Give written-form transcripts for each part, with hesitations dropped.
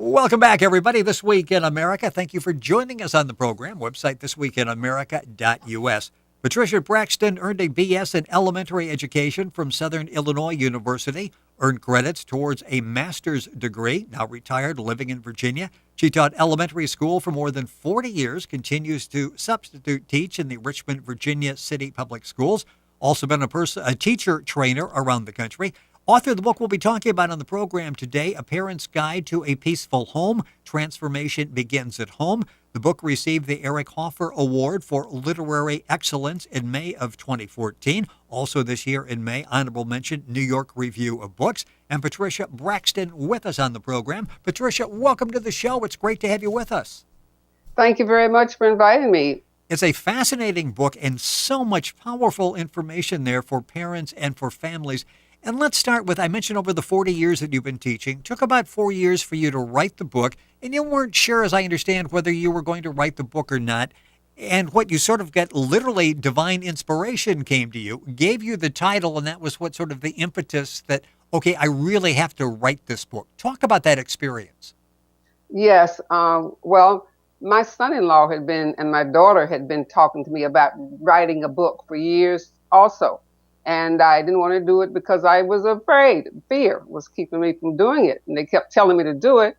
Welcome back, everybody. This Week in America. Thank you for joining us on the program. Website thisweekinamerica.us. Patricia Braxton earned a BS in elementary education from Southern Illinois University, earned credits towards a master's degree, now retired, living in Virginia. She taught elementary school for more than 40 years, continues to substitute teach in the Richmond, Virginia City Public Schools. Also been a teacher trainer around the country. Author of the book we'll be talking about on the program today, A Parent's Guide to a Peaceful Home, Transformation Begins at Home. The book received the Eric Hoffer Award for Literary Excellence in May of 2014. Also this year in May, honorable mention, New York Review of Books. And Patricia Braxton with us on the program. Patricia, welcome to the show. It's great to have you with us. Thank you very much for inviting me. It's a fascinating book and so much powerful information there for parents and for families. And let's start with, I mentioned over the 40 years that you've been teaching, took about 4 years for you to write the book, and you weren't sure, as I understand, whether you were going to write the book or not. And what you sort of got, literally divine inspiration came to you, gave you the title, and that was what sort of the impetus that, okay, I really have to write this book. Talk about that experience. Yes. Well, my son-in-law and my daughter had been talking to me about writing a book for years also. And I didn't want to do it because I was afraid. Fear was keeping me from doing it. And they kept telling me to do it.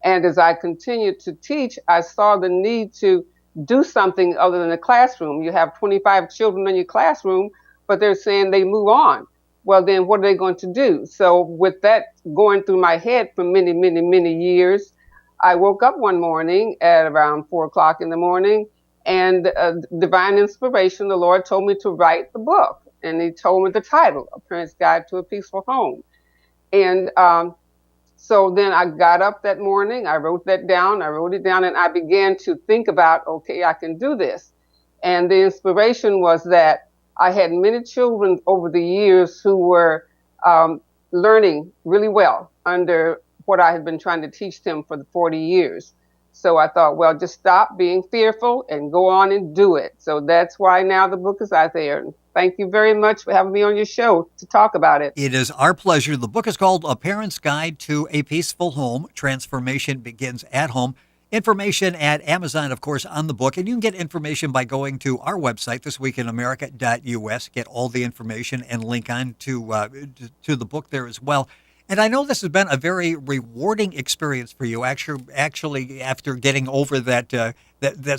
And as I continued to teach, I saw the need to do something other than the classroom. You have 25 children in your classroom, but they're saying they move on. Well, then what are they going to do? So with that going through my head for many, many, many years, I woke up one morning at around 4 o'clock in the morning, and divine inspiration, the Lord told me to write the book. And he told me the title, A Parent's Guide to a Peaceful Home. And so then I got up that morning, I wrote it down, and I began to think about, okay, I can do this. And the inspiration was that I had many children over the years who were learning really well under what I had been trying to teach them for the 40 years. So I thought, well, just stop being fearful and go on and do it. So that's why now the book is out there. Thank you very much for having me on your show to talk about it. It is our pleasure. The book is called A Parent's Guide to a Peaceful Home. Transformation Begins at Home. Information at Amazon, of course, on the book. And you can get information by going to our website, thisweekinamerica.us. Get all the information and link on to the book there as well. And I know this has been a very rewarding experience for you, actually after getting over that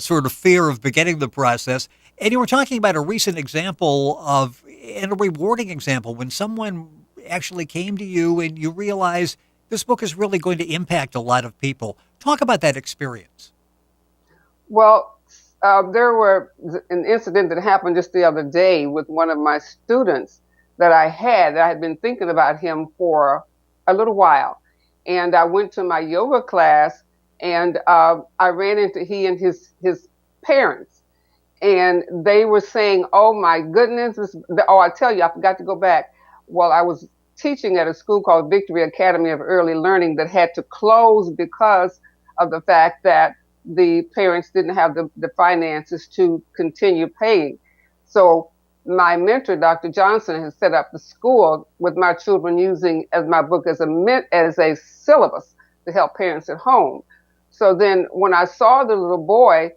sort of fear of beginning the process. And you were talking about a recent example and a rewarding example, when someone actually came to you and you realized this book is really going to impact a lot of people. Talk about that experience. Well, there were an incident that happened just the other day with one of my students that I had been thinking about him for a little while. And I went to my yoga class, and I ran into he and his parents. And they were saying, oh, my goodness. I tell you, I forgot to go back. Well, I was teaching at a school called Victory Academy of Early Learning that had to close because of the fact that the parents didn't have the finances to continue paying. So my mentor, Dr. Johnson, has set up the school with my children using as my book as a syllabus to help parents at home. So then when I saw the little boy,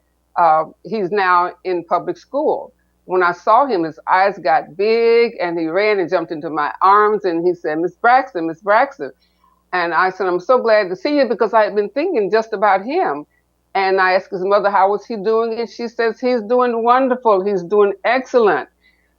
he's now in public school. When I saw him, his eyes got big, and he ran and jumped into my arms, and he said, Miss Braxton, Miss Braxton. And I said, I'm so glad to see you, because I had been thinking just about him. And I asked his mother, how was he doing? And she says, he's doing wonderful. He's doing excellent.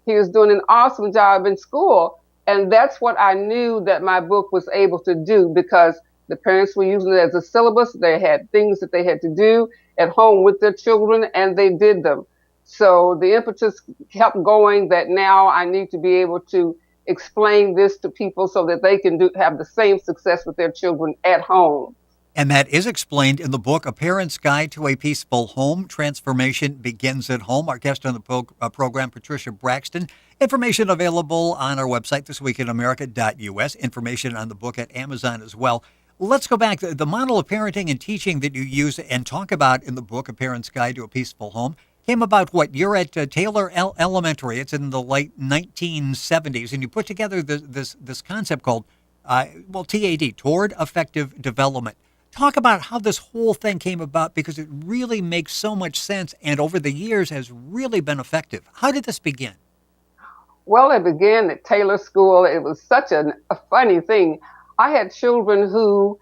He was doing an awesome job in school. And that's what I knew that my book was able to do, because the parents were using it as a syllabus. They had things that they had to do at home with their children, and they did them. So the impetus kept going that now I need to be able to explain this to people so that they can have the same success with their children at home. And that is explained in the book, A Parent's Guide to a Peaceful Home. Transformation Begins at Home. Our guest on the program, Patricia Braxton. Information available on our website, thisweekinamerica.us. Information on the book at Amazon as well. Let's go back. The model of parenting and teaching that you use and talk about in the book, A Parent's Guide to a Peaceful Home, came about what? You're at Taylor Elementary. It's in the late 1970s, and you put together this concept called, TAD, Toward Affective Development. Talk about how this whole thing came about, because it really makes so much sense and over the years has really been effective. How did this begin? Well, it began at Taylor School. It was such a funny thing. I had children who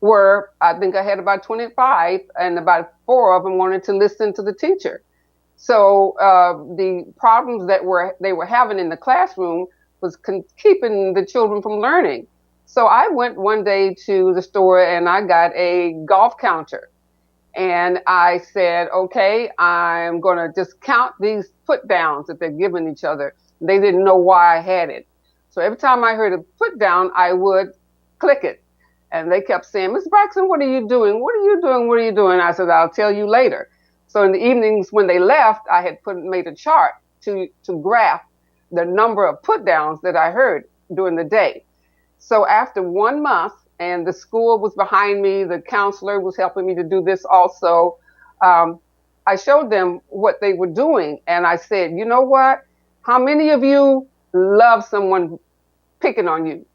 were, I think I had about 25, and about four of them wanted to listen to the teacher. So the problems that they were having in the classroom was keeping the children from learning. So I went one day to the store and I got a golf counter. And I said, okay, I'm going to just count these put downs that they're giving each other. They didn't know why I had it. So every time I heard a put down, I would click it. And they kept saying, Miss Braxton, what are you doing? What are you doing? What are you doing? I said, I'll tell you later. So in the evenings when they left, I had made a chart to graph the number of put downs that I heard during the day. So after 1 month, and the school was behind me, the counselor was helping me to do this also, I showed them what they were doing. And I said, you know what? How many of you love someone picking on you,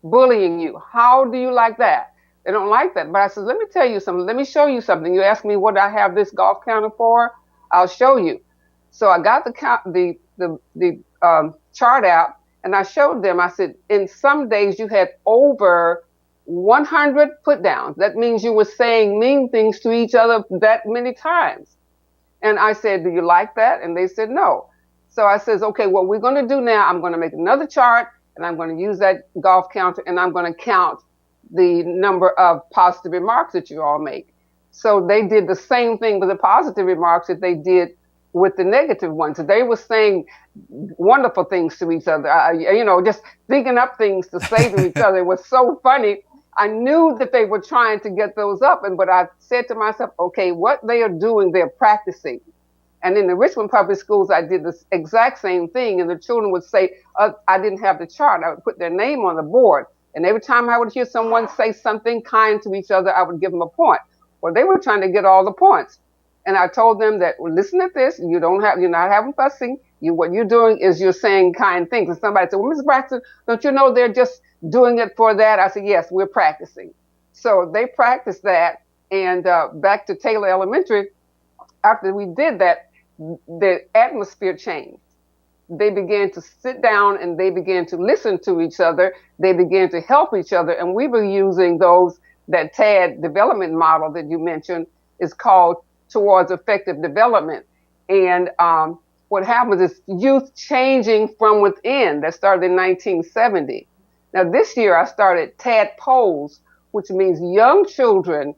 bullying you? How do you like that? They don't like that. But I said, let me tell you something. Let me show you something. You ask me what I have this golf counter for? I'll show you. So I got the chart out and I showed them. I said, in some days you had over 100 put downs. That means you were saying mean things to each other that many times. And I said, do you like that? And they said, no. So I says, okay, what we're going to do now, I'm going to make another chart and I'm going to use that golf counter and I'm going to count the number of positive remarks that you all make. So they did the same thing with the positive remarks that they did with the negative ones. They were saying wonderful things to each other, just thinking up things to say to each other. It was so funny. I knew that they were trying to get those up, but I said to myself, okay, what they are doing, they're practicing. And in the Richmond public schools, I did this exact same thing. And the children would say, I didn't have the chart. I would put their name on the board. And every time I would hear someone say something kind to each other, I would give them a point. Well, they were trying to get all the points. And I told them that, well, listen at this. You're not having fussing. What you're doing is you're saying kind things. And somebody said, well, Ms. Braxton, don't you know they're just doing it for that? I said, yes, we're practicing. So they practiced that. And back to Taylor Elementary, after we did that, the atmosphere changed. They began to sit down and they began to listen to each other. They began to help each other. And we were using that TAD development model that you mentioned is called Towards Affective Development. And what happens is youth changing from within. That started in 1970. Now this year I started TAD Polls, which means young children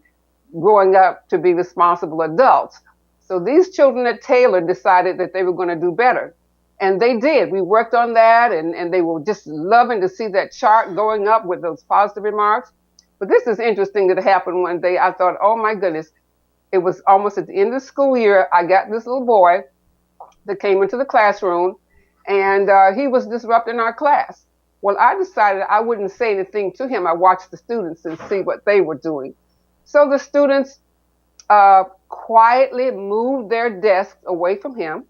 growing up to be responsible adults. So these children at Taylor decided that they were going to do better. And they did. We worked on that, and they were just loving to see that chart going up with those positive remarks. But this is interesting that happened one day. I thought, oh my goodness, it was almost at the end of the school year. I got this little boy that came into the classroom, and he was disrupting our class. Well, I decided I wouldn't say anything to him. I watched the students and see what they were doing. So the students quietly moved their desks away from him.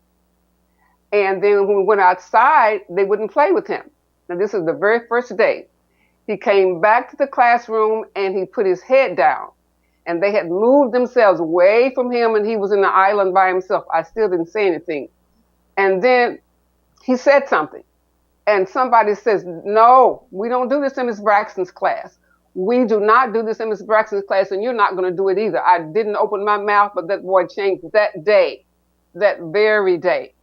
And then when we went outside, they wouldn't play with him. Now, this is the very first day. He came back to the classroom and he put his head down. And they had moved themselves away from him and he was in the island by himself. I still didn't say anything. And then he said something. And somebody says, no, we don't do this in Ms. Braxton's class. We do not do this in Ms. Braxton's class, and you're not going to do it either. I didn't open my mouth, but that boy changed that day, that very day,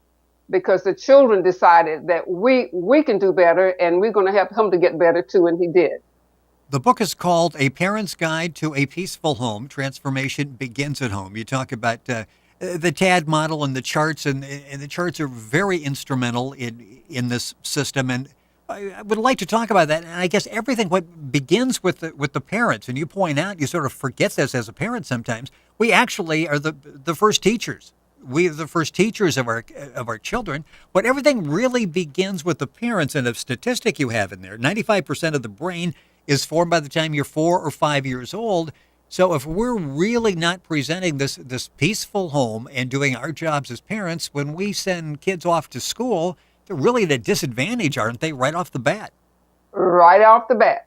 because the children decided that we can do better, and we're going to help him to get better too, and he did. The book is called A Parent's Guide to a Peaceful Home. Transformation Begins at Home. You talk about the TAD model and the charts, and the charts are very instrumental in this system. And I would like to talk about that. And I guess everything what begins with the parents. And you point out, you sort of forget this as a parent sometimes. We actually are the first teachers. We are the first teachers of our children. But everything really begins with the parents. And a statistic you have in there: 95% of the brain is formed by the time you're 4 or 5 years old. So if we're really not presenting this peaceful home and doing our jobs as parents, when we send kids off to school, they're really at a disadvantage, aren't they, right off the bat? Right off the bat.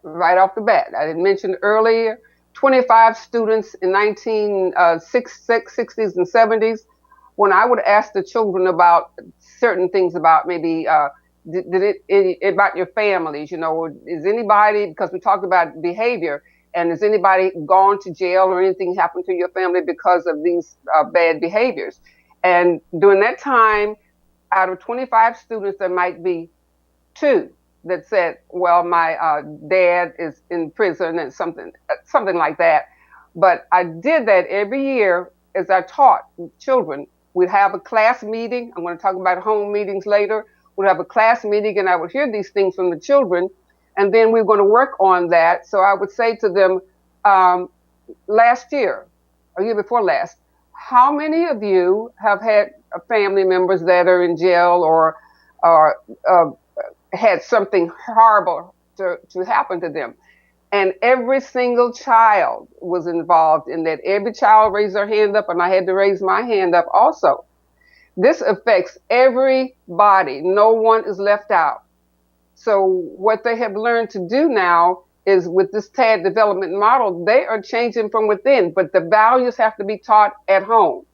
I didn't mention earlier, 25 students in 1960s and 70s, when I would ask the children about certain things about maybe about your families, is anybody, because we talked about behavior, and has anybody gone to jail or anything happened to your family because of these bad behaviors? And during that time, out of 25 students, there might be two that said, well, my dad is in prison and something like that. But I did that every year as I taught children. We'd have a class meeting. I'm going to talk about home meetings later. We'd have a class meeting and I would hear these things from the children. And then we were going to work on that. So I would say to them, last year, or year before last, how many of you have had family members that are in jail or had something horrible to happen to them? And every single child was involved in that. Every child raised their hand up, and I had to raise my hand up also. This affects everybody. No one is left out. So what they have learned to do now is with this TAD development model, they are changing from within, but the values have to be taught at home.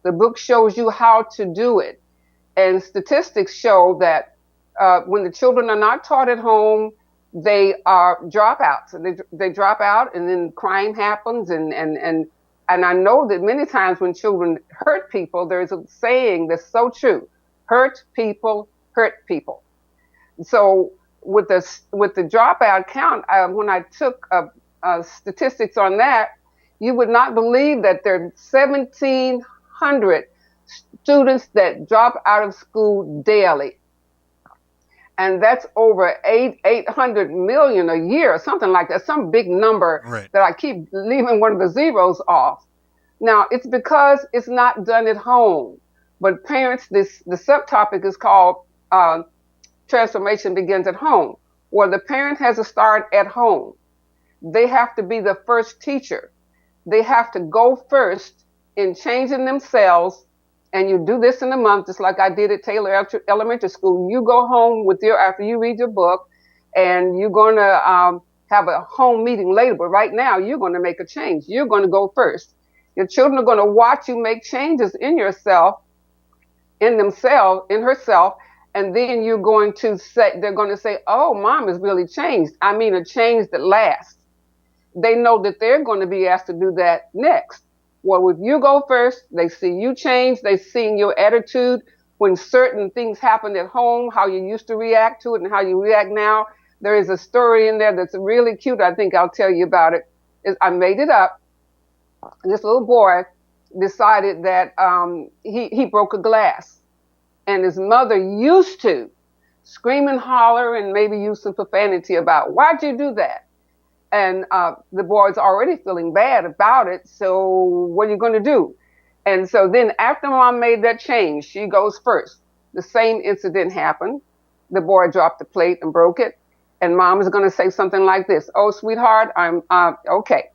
The book shows you how to do it. And statistics show that when the children are not taught at home, they are dropouts. They drop out, and then crime happens. And I know that many times when children hurt people, there's a saying that's so true: hurt people hurt people. So with the dropout count, when I took statistics on that, you would not believe that there are 1,700 students that drop out of school daily. And that's over 800 million a year, or something like that, some big number. Right. That I keep leaving one of the zeros off. Now, it's because it's not done at home. But parents, the subtopic is called transformation begins at home, where the parent has to start at home. They have to be the first teacher. They have to go first in changing themselves. And you do this in a month, just like I did at Taylor Elementary School. You go home after you read your book, and you're going to have a home meeting later. But right now, you're going to make a change. You're going to go first. Your children are going to watch you make changes in yourself, in themselves, in herself. And then they're going to say, oh, mom has really changed. I mean, a change that lasts. They know that they're going to be asked to do that next. Well, if you go first, they see you change. They see your attitude when certain things happen at home, how you used to react to it and how you react now. There is a story in there that's really cute. I think I'll tell you about it. I made it up. This little boy decided that he broke a glass. And his mother used to scream and holler and maybe use some profanity about, why'd you do that? And the boy's already feeling bad about it. So what are you going to do? And so then after mom made that change, she goes first. The same incident happened. The boy dropped the plate and broke it. And mom is going to say something like this: oh, sweetheart, I'm okay.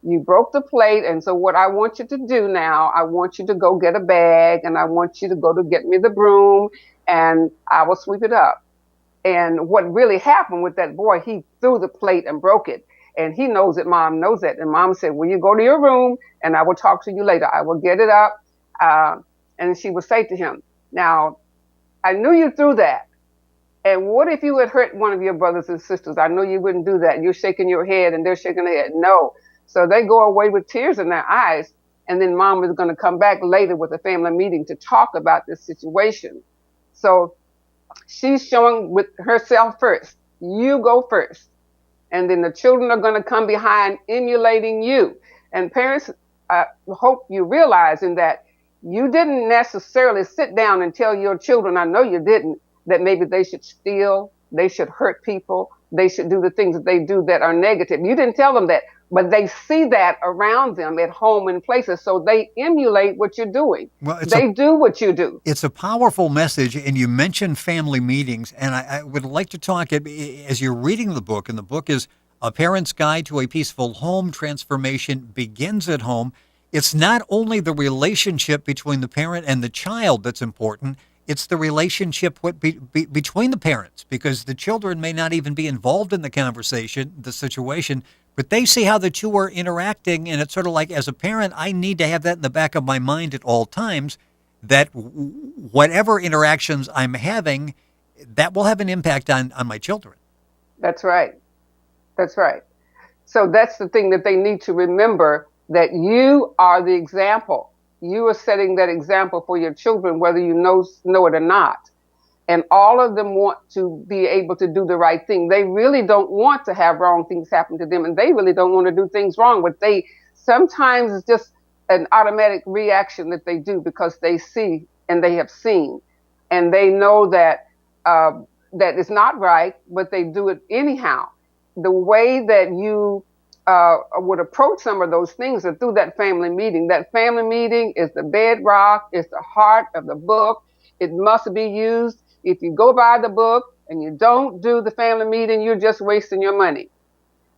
You broke the plate. And so what I want you to do now, I want you to go get a bag, and I want you to go to get me the broom, and I will sweep it up. And what really happened with that boy, he threw the plate and broke it. And he knows that mom knows that. And mom said, well, you go to your room and I will talk to you later. I will get it up. And she would say to him, now, I knew you threw that. And what if you had hurt one of your brothers and sisters? I know you wouldn't do that. You're shaking your head and they're shaking their head. No. So they go away with tears in their eyes. And then mom is going to come back later with a family meeting to talk about this situation. So she's showing with herself first. You go first. And then the children are going to come behind emulating you. And parents, I hope you realize in that you didn't necessarily sit down and tell your children, I know you didn't, that maybe they should steal, they should hurt people, they should do the things that they do that are negative. You didn't tell them that, but they see that around them at home and places, so they emulate what you're doing. Well, they do what you do. It's a powerful message, and you mentioned family meetings, and I would like to talk, as you're reading the book, and the book is A Parent's Guide to a Peaceful Home, Transformation Begins at Home. It's not only the relationship between the parent and the child that's important, it's the relationship between the parents, because the children may not even be involved in the conversation, the situation, But they see how the two are interacting, and it's sort of like, as a parent, I need to have that in the back of my mind at all times, that whatever interactions I'm having, that will have an impact on my children. That's right. That's right. So that's the thing that they need to remember, that you are the example. You are setting that example for your children, whether you know it or not. And all of them want to be able to do the right thing. They really don't want to have wrong things happen to them, and they really don't want to do things wrong. But they sometimes it's just an automatic reaction that they do because they see and they have seen, and they know that that it's not right, but they do it anyhow. The way that you would approach some of those things are through that family meeting. That family meeting is the bedrock, it's the heart of the book. It must be used. If you go by the book and you don't do the family meeting, you're just wasting your money,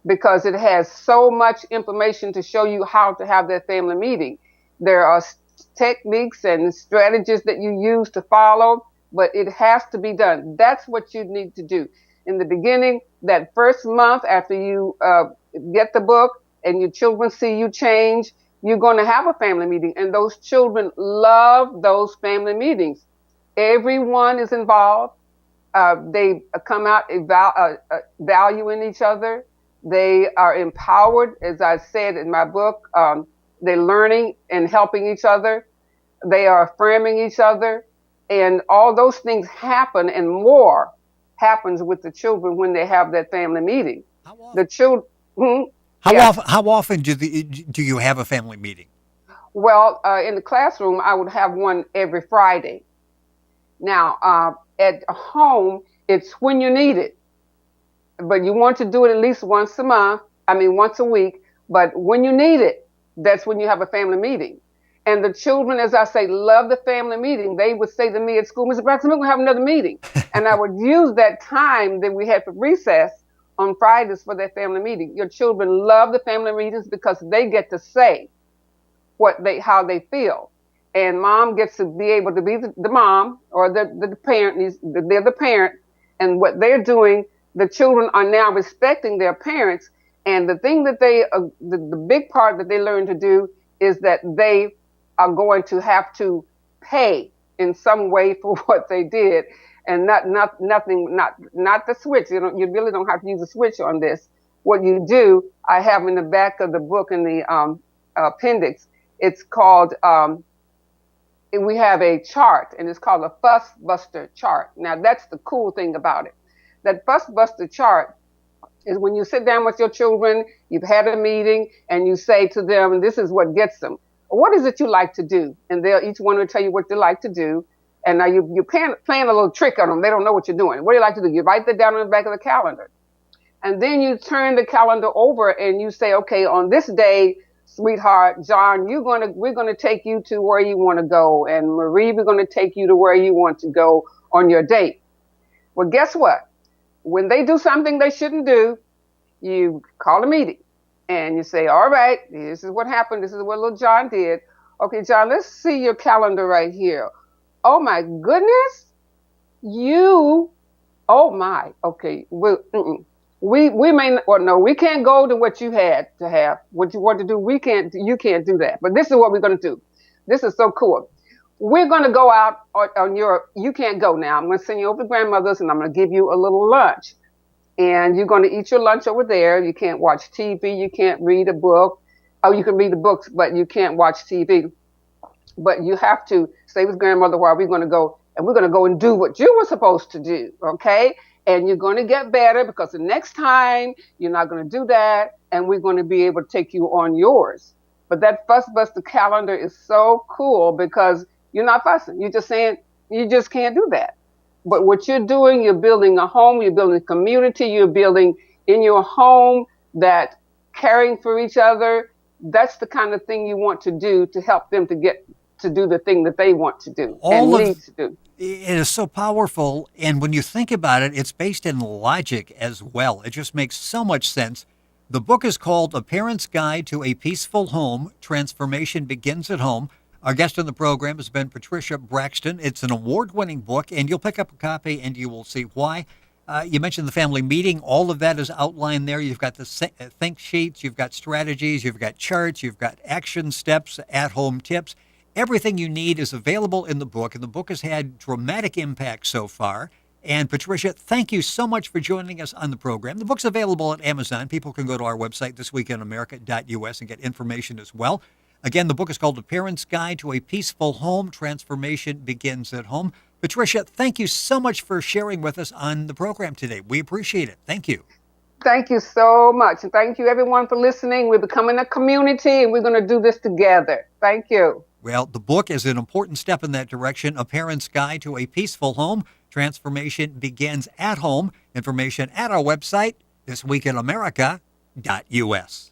because it has so much information to show you how to have that family meeting. There are techniques and strategies that you use to follow, but it has to be done. That's what you need to do. In the beginning, that first month after you get the book and your children see you change, you're going to have a family meeting. And those children love those family meetings. Everyone is involved. They come out valuing each other. They are empowered, as I said in my book. They're learning and helping each other. They are affirming each other. And all those things happen, and more happens with the children when they have that family meeting. How often? The children. How often do you have a family meeting? Well, in the classroom, I would have one every Friday. Now, at home, it's when you need it. But you want to do it at least once a week. But when you need it, that's when you have a family meeting. And the children, as I say, love the family meeting. They would say to me at school, Mr. Braxton, we're going to have another meeting. And I would use that time that we had for recess on Fridays for that family meeting. Your children love the family meetings because they get to say how they feel. And mom gets to be able to be the mom, or the parent. They're the parent. And what they're doing, the children are now respecting their parents. And the thing that the big part that they learn to do is that they are going to have to pay in some way for what they did, and not the switch. You really don't have to use a switch on this. What you do, I have in the back of the book in the appendix. It's called. We have a chart, and it's called a fuss buster chart. Now that's the cool thing about it. That fuss buster chart is when you sit down with your children, you've had a meeting, and you say to them, this is what gets them. What is it you like to do? And each one will tell you what they like to do. And now you're playing a little trick on them. They don't know what you're doing. What do you like to do? You write that down on the back of the calendar. And then you turn the calendar over and you say, okay, on this day, sweetheart, John, we're going to take you to where you want to go. And Marie, we're going to take you to where you want to go on your date. Well, guess what? When they do something they shouldn't do, you call a meeting. And you say, all right, this is what happened. This is what little John did. Okay, John, let's see your calendar right here. Oh, my goodness. Oh, my. Okay. We may, or no, we can't go to what you had to have. What you want to do, you can't do that. But this is what we're going to do. This is so cool. We're going to go out you can't go now. I'm going to send you over to grandmother's, and I'm going to give you a little lunch. And you're going to eat your lunch over there. You can't watch TV. You can't read a book. Oh, you can read the books, but you can't watch TV. But you have to stay with grandmother while we're going to go. And we're going to go and do what you were supposed to do, okay? And you're going to get better, because the next time you're not going to do that. And we're going to be able to take you on yours. But that fuss buster calendar is so cool, because you're not fussing. You're just saying you just can't do that. But what you're doing, you're building a home, you're building a community, you're building in your home that caring for each other. That's the kind of thing you want to do to help them to get to do the thing that they want to do and need to do. It is so powerful. And when you think about it, it's based in logic as well. It just makes so much sense. The book is called A Parent's Guide to a Peaceful Home. Transformation Begins at Home. Our guest on the program has been Patricia Braxton. It's an award-winning book, and you'll pick up a copy and you will see why. You mentioned the family meeting. All of that is outlined there. You've got the think sheets, you've got strategies, you've got charts, you've got action steps, at-home tips. Everything you need is available in the book, and the book has had dramatic impact so far. And Patricia, thank you so much for joining us on the program. The book's available at Amazon. People can go to our website, thisweekinamerica.us, and get information as well. Again, the book is called A Parent's Guide to a Peaceful Home. Transformation Begins at Home. Patricia, thank you so much for sharing with us on the program today. We appreciate it. Thank you. Thank you so much. And thank you, everyone, for listening. We're becoming a community, and we're going to do this together. Thank you. Well, the book is an important step in that direction. A Parent's Guide to a Peaceful Home. Transformation Begins at Home. Information at our website, thisweekinamerica.us.